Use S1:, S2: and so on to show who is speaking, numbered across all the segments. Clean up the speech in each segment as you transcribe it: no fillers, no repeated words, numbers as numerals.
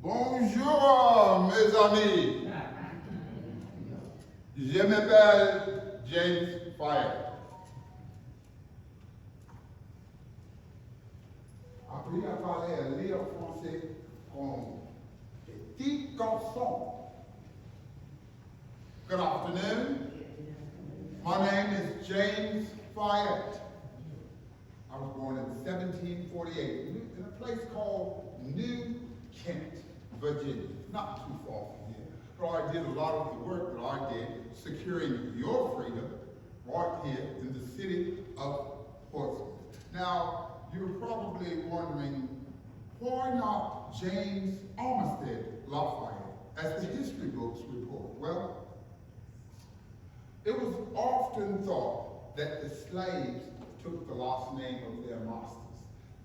S1: Bonjour, mes amis. Je m'appelle James Fire. Appris à parler et lire français comme petit garçon. Good afternoon. My name is James Fayette. I was born in 1748 in a place called New Kent, Virginia, not too far from here. So I did a lot of the work that I did securing your freedom right here in the city of Portsmouth. Now, you're probably wondering, why not James Armistead Lafayette, as the history books report? Well, it was often thought that the slaves took the last name of their masters.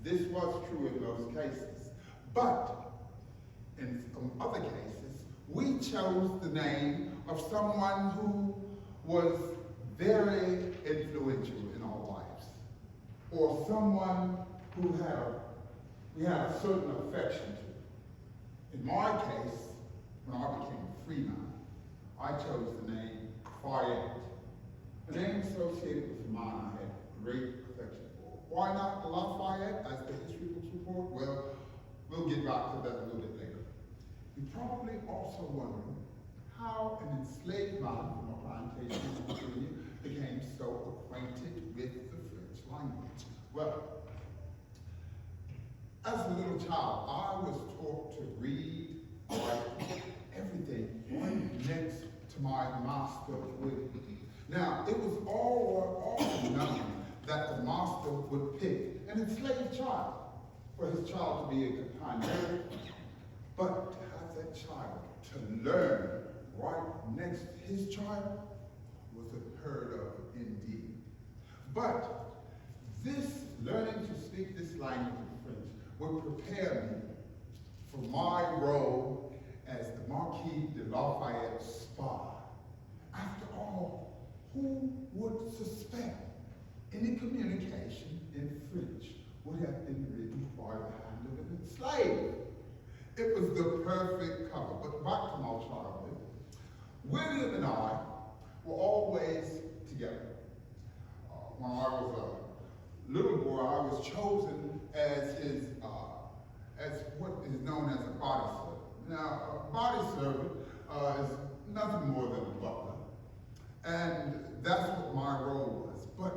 S1: This was true in most cases. But in some other cases, we chose the name of someone who was very influential in our lives, or someone who we had a certain affection to. In my case, when I became a free man, I chose the name Fayette, a name associated with a man I had great affection for. Why not Lafayette, as the history books report? Well, we'll get back to that a little bit later. You're probably also wondering how an enslaved man from a plantation in Virginia became so acquainted with the French language. Well, as a little child, I was taught to read, write, everything right next to my master would. Now, it was all known that the master would pick an enslaved child for his child to be a companion. But to have that child to learn right next to his child was unheard of indeed. But this learning to speak this language of French would prepare me for my role as the Marquis de Lafayette's spy. After all, who would suspect any communication in French would have been written by the hand of an enslaved? It was the perfect cover. But back to my childhood. William and I were always together. When I was a little boy, I was chosen as as what is known as a body servant. Now, a body servant is nothing more than a butler. And that's what my role was. But